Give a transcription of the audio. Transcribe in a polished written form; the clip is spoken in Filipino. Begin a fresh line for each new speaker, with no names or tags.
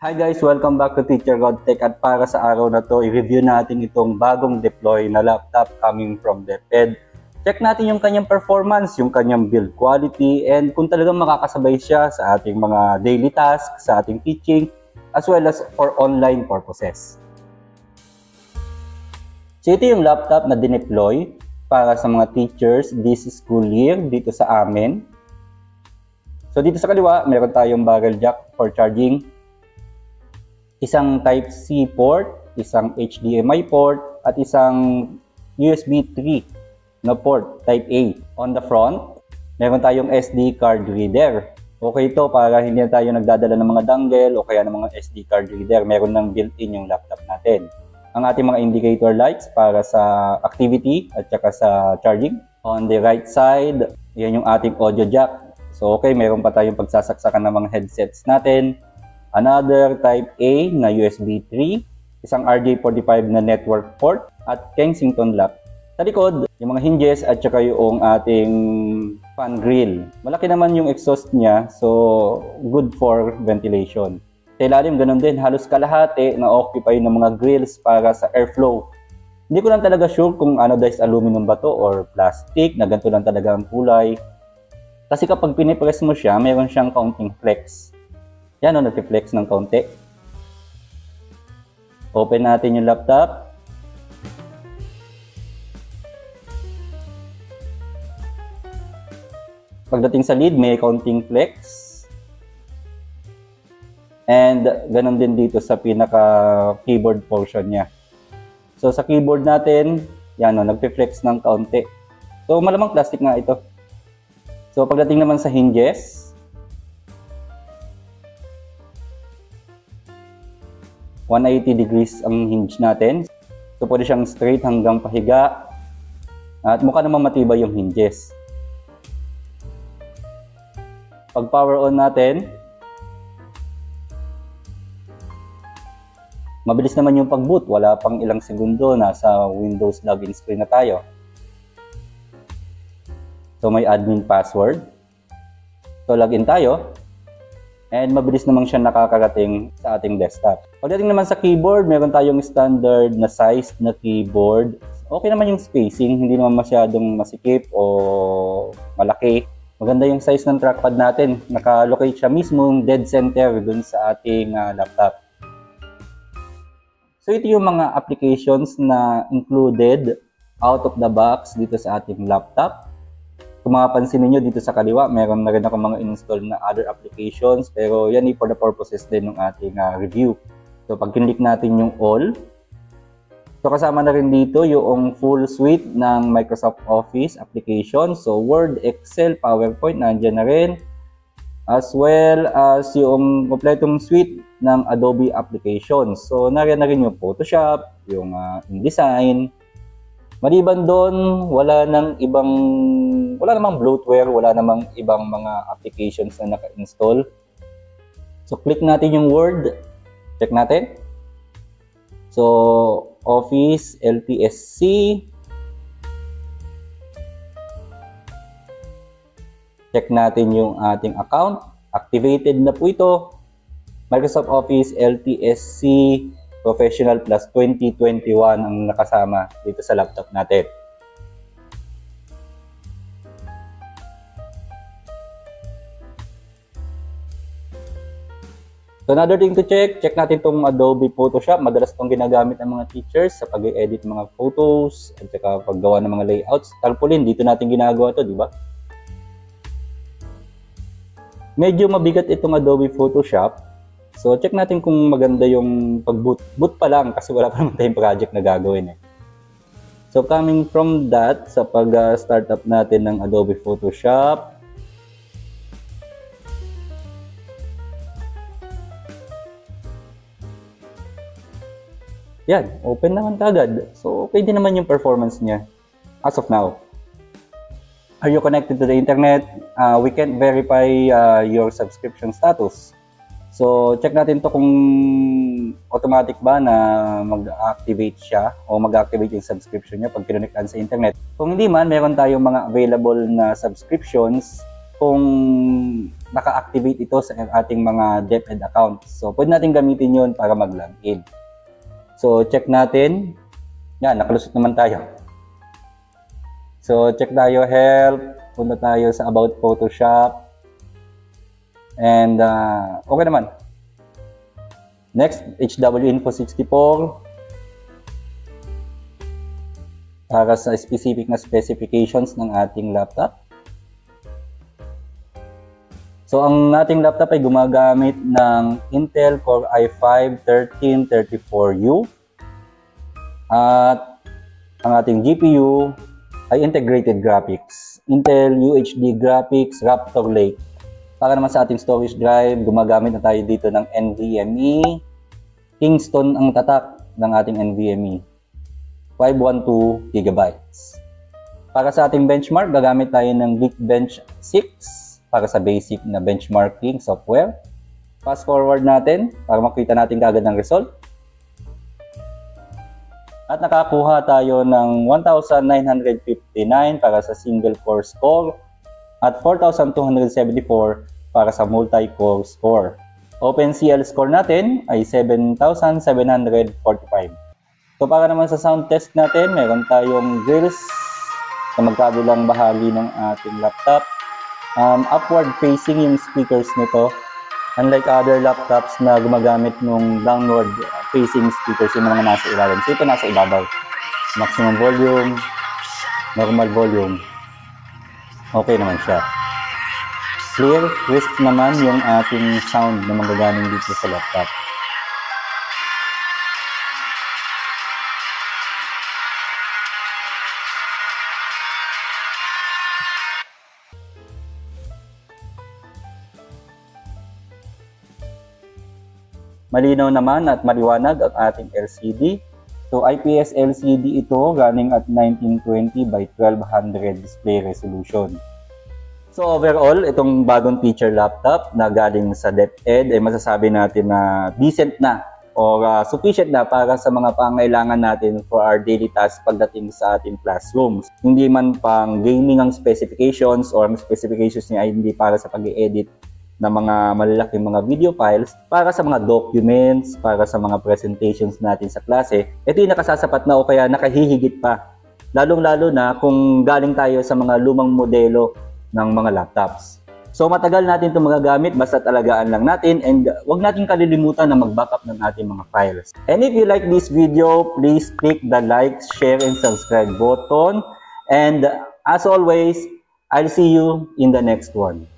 Hi guys! Welcome back to Teacher God Tech at para sa araw na to, i-review natin itong bagong deploy na laptop coming from DepEd. Check natin yung kanyang performance, yung kanyang build quality, and kung talagang makakasabay siya sa ating mga daily tasks, sa ating teaching, as well as for online purposes. So ito yung laptop na dineploy para sa mga teachers this school year dito sa amin. So dito sa kaliwa, meron tayong barrel jack for charging, isang Type-C port, isang HDMI port, at isang USB 3 na port Type-A. On the front, meron tayong SD card reader. Okay ito para hindi na tayo nagdadala ng mga dongle o kaya ng mga SD card reader. Meron ng built-in yung laptop natin. Ang ating mga indicator lights para sa activity at saka sa charging. On the right side, yan yung ating audio jack. So okay, meron pa tayong pagsasaksakan ng mga headsets natin. Another Type-A na USB 3, isang RJ45 na network port, at Kensington lock. Sa likod, yung mga hinges at saka yung ating fan grill. Malaki naman yung exhaust niya, so good for ventilation. Sa ilalim, ganun din, halos kalahati na occupy ng mga grills para sa airflow. Hindi ko lang talaga sure kung anodized aluminum ba to or plastic, na ganito lang talaga ang kulay. Kasi kapag pinipress mo siya, mayroon siyang counting flex. Yan o, nag-flex ng kaunti. Open natin yung laptop. Pagdating sa lid, may counting flex. And ganun din dito sa pinaka-keyboard portion niya. So sa keyboard natin, yan o, nag-flex ng kaunti. So malamang plastic nga ito. So pagdating naman sa hinges, 180 degrees ang hinge natin. So pwede siyang straight hanggang pahiga. At mukha naman matibay yung hinges. Pag power on natin, mabilis naman yung pag-boot. Wala pang ilang segundo, nasa Windows login screen na tayo. So may admin password. So login tayo. And mabilis naman siya nakakarating sa ating desktop. Pagdating naman sa keyboard, meron tayong standard na size na keyboard. Okay naman yung spacing, hindi naman masyadong masikip o malaki. Maganda yung size ng trackpad natin. Naka-locate siya mismo dead center dun sa ating laptop. So ito yung mga applications na included out of the box dito sa ating laptop. Kung mapapansin niyo dito sa kaliwa, meron na rin ako mga install na other applications, pero yan for the purposes din ng ating review. So pag kinlik natin yung all, so kasama na rin dito yung full suite ng Microsoft Office applications. So Word, Excel, PowerPoint, nandiyan na rin. As well as yung kompletong suite ng Adobe applications. So nariyan na rin yung Photoshop, yung InDesign. Maliban doon, wala namang bloatware, wala namang ibang mga applications na naka-install. So click natin yung Word, check natin. So Office, LTSC. Check natin yung ating account. Activated na po ito. Microsoft Office, LTSC, Professional Plus 2021 ang nakasama dito sa laptop natin. So another thing to check natin itong Adobe Photoshop. Madalas itong ginagamit ng mga teachers sa pag-edit mga photos at saka paggawa ng mga layouts. Tarpaulin, dito natin ginagawa ito, di ba? Medyo mabigat itong Adobe Photoshop. So check natin kung maganda yung pag-boot. Boot pa lang kasi wala pa naman tayong project na gagawin eh. So coming from that, sa pag-startup natin ng Adobe Photoshop, yan, open naman kagad. So, okay din naman yung performance niya as of now. Are you connected to the internet? We can't verify your subscription status. So, check natin to kung automatic ba na mag-activate siya o mag-activate yung subscription niya pag kinonectan sa internet. Kung hindi man, meron tayong mga available na subscriptions kung naka-activate ito sa ating mga DepEd accounts. So, pwede natin gamitin yun para mag-login. So, check natin. Yan, nakalusot naman tayo. So, check tayo help. Punta tayo sa About Photoshop. And, okay naman. Next, HWinfo64. Para sa specific na specifications ng ating laptop. So, ang ating laptop ay gumagamit ng Intel Core i5-1334U. At ang ating GPU ay integrated graphics. Intel UHD Graphics Raptor Lake. Para naman sa ating storage drive, gumagamit na tayo dito ng NVMe. Kingston ang tatak ng ating NVMe. 512 GB. Para sa ating benchmark, gagamit tayo ng Geekbench 6 para sa basic na benchmarking software. Fast forward natin para makita natin kaagad ng result. At nakakuha tayo ng 1,959 para sa single core score at 4,274 para sa multi-core score. OpenCL score natin ay 7,745. So para naman sa sound test natin, meron tayong grills na magkabilang bahagi ng ating laptop. Upward facing yung speakers nito. Unlike other laptops na gumagamit ng downward facing speakers, yung mga nasa ilalim. So ito nasa ibabaw. Maximum volume, normal volume. Okay naman siya. Clear, crisp naman yung ating sound na magagaling dito sa laptop. Malinaw naman at maliwanag ang ating LCD. So IPS LCD ito running at 1920 by 1200 display resolution. So overall, itong bagong teacher laptop na galing sa DepEd ay masasabi natin na decent na o sufficient na para sa mga pangailangan natin for our daily tasks pagdating sa ating classrooms. Hindi man pang gaming ang specifications or ang specifications niya ay hindi para sa pag-i-edit na mga malalaking mga video files, para sa mga documents, para sa mga presentations natin sa klase, ito yung nakasasapat na o kaya nakahihigit pa. Lalong-lalo na kung galing tayo sa mga lumang modelo ng mga laptops. So matagal natin ito magagamit, basta talagaan lang natin and wag natin kalilimutan na mag-backup ng ating mga files. And if you like this video, please click the like, share, and subscribe button. And as always, I'll see you in the next one.